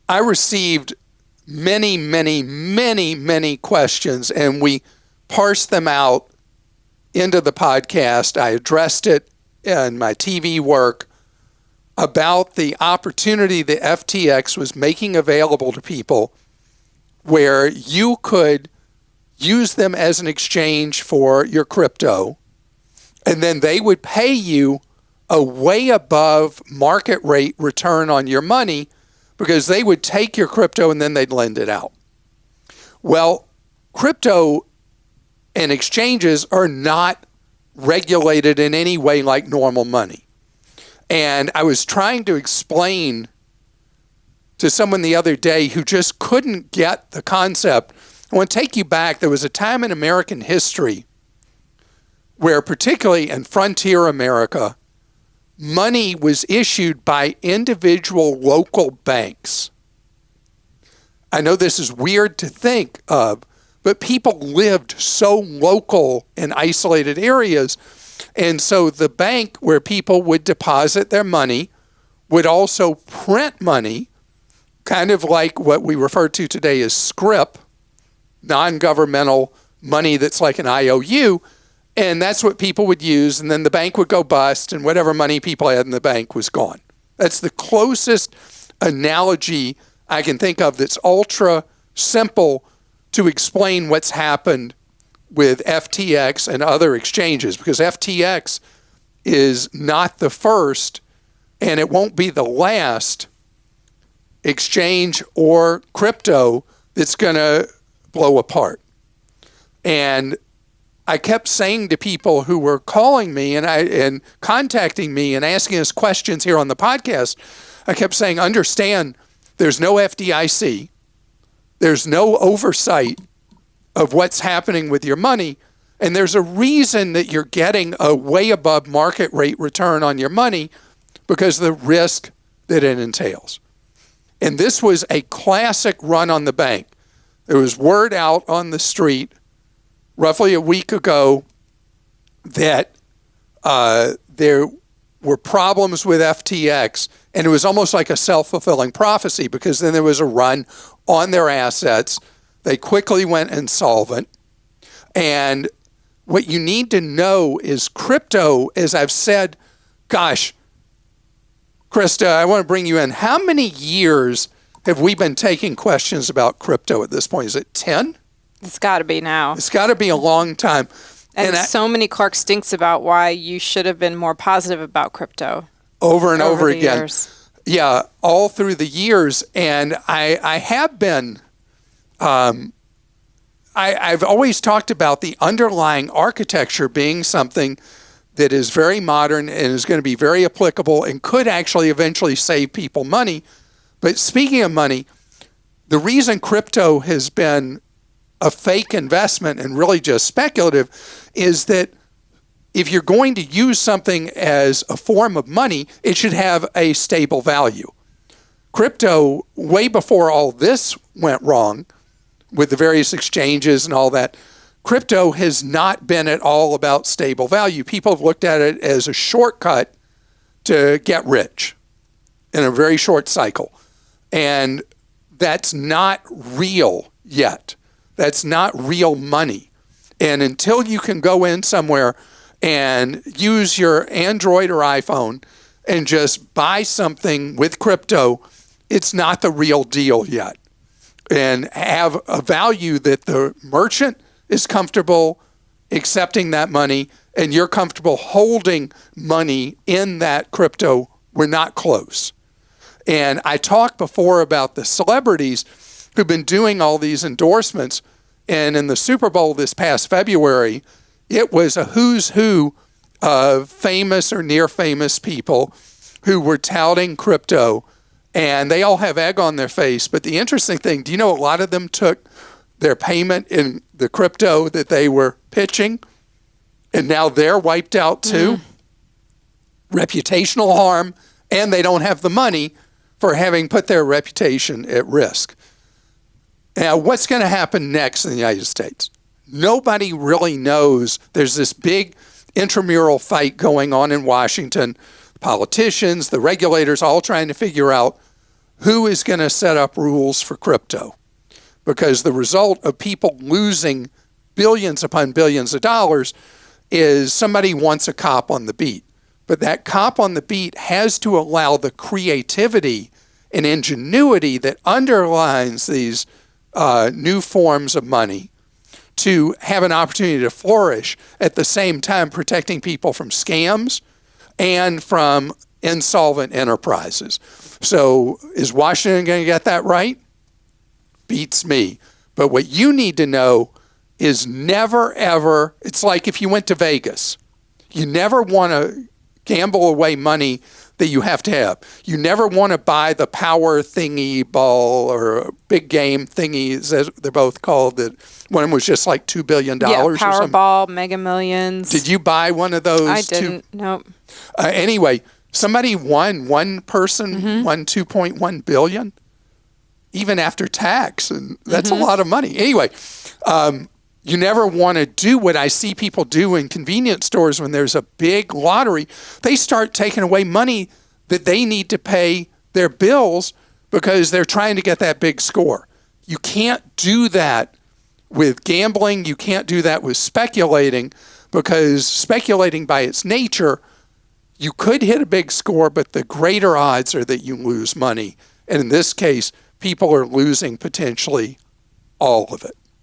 I received many, many, many, many questions, and we parsed them out into the podcast. I addressed it in my TV work about the opportunity that FTX was making available to people where you could use them as an exchange for your crypto, and then they would pay you a way above market rate return on your money because they would take your crypto and then they'd lend it out. Well, crypto and exchanges are not regulated in any way like normal money. And I was trying to explain to someone the other day who just couldn't get the concept. I want to take you back. There was a time in American history where, particularly in frontier America, money was issued by individual local banks. I know this is weird to think of, but people lived so local in isolated areas. And so the bank where people would deposit their money would also print money, kind of like what we refer to today as scrip, non-governmental money that's like an IOU. And that's what people would use. And then the bank would go bust and whatever money people had in the bank was gone. That's the closest analogy I can think of that's ultra simple to explain what's happened with FTX and other exchanges, because FTX is not the first and it won't be the last exchange or crypto that's going to blow apart. And I kept saying to people who were calling me and contacting me and asking us questions here on the podcast, I kept saying, understand, there's no FDIC, there's no oversight of what's happening with your money, and there's a reason that you're getting a way above market rate return on your money because of the risk that it entails. And this was a classic run on the bank. There was word out on the street roughly a week ago that there were problems with FTX, and it was almost like a self-fulfilling prophecy because then there was a run on their assets. They quickly went insolvent. And what you need to know is crypto, as I've said, gosh, Krista, I want to bring you in. How many years have we been taking questions about crypto at this point? Is it 10? It's got to be now. It's got to be a long time. And so many Clark Stinks about why you should have been more positive about crypto. Over and over again. Years. Yeah, all through the years. And I have been, I've always talked about the underlying architecture being something that is very modern and is going to be very applicable and could actually eventually save people money. But speaking of money, the reason crypto has been a fake investment and really just speculative is that if you're going to use something as a form of money, it should have a stable value. Crypto, way before all this went wrong with the various exchanges and all that, crypto has not been at all about stable value. People have looked at it as a shortcut to get rich in a very short cycle. And that's not real yet. That's not real money. And until you can go in somewhere and use your Android or iPhone and just buy something with crypto, it's not the real deal yet. And have a value that the merchant is comfortable accepting that money and you're comfortable holding money in that crypto. We're not close. And I talked before about the celebrities who've been doing all these endorsements. And in the Super Bowl this past February, it was a who's who of famous or near famous people who were touting crypto, and they all have egg on their face. But the interesting thing, do you know a lot of them took their payment in the crypto that they were pitching, and now they're wiped out too? Reputational harm, and they don't have the money for having put their reputation at risk. Now, what's going to happen next in the United States? Nobody really knows. There's this big intramural fight going on in Washington. Politicians, the regulators, all trying to figure out who is going to set up rules for crypto? Because the result of people losing billions upon billions of dollars is somebody wants a cop on the beat. But that cop on the beat has to allow the creativity and ingenuity that underlines these new forms of money to have an opportunity to flourish, at the same time protecting people from scams and from insolvent enterprises. So is Washington going to get that right? Beats me. But what you need to know is never, ever, it's like if you went to Vegas. You never want to gamble away money that you have to have. You never want to buy the power thingy ball or big game thingies, as they're both called. That one of them was just like $2 billion or something. Powerball, Mega Millions. Did you buy one of those? I didn't. Nope. Anyway, somebody won, one person won $2.1 billion, even after tax, and that's a lot of money. Anyway, you never want to do what I see people do in convenience stores when there's a big lottery. They start taking away money that they need to pay their bills because they're trying to get that big score. You can't do that with gambling. You can't do that with speculating, because speculating by its nature, you could hit a big score, but the greater odds are that you lose money. And in this case, people are losing potentially all of it.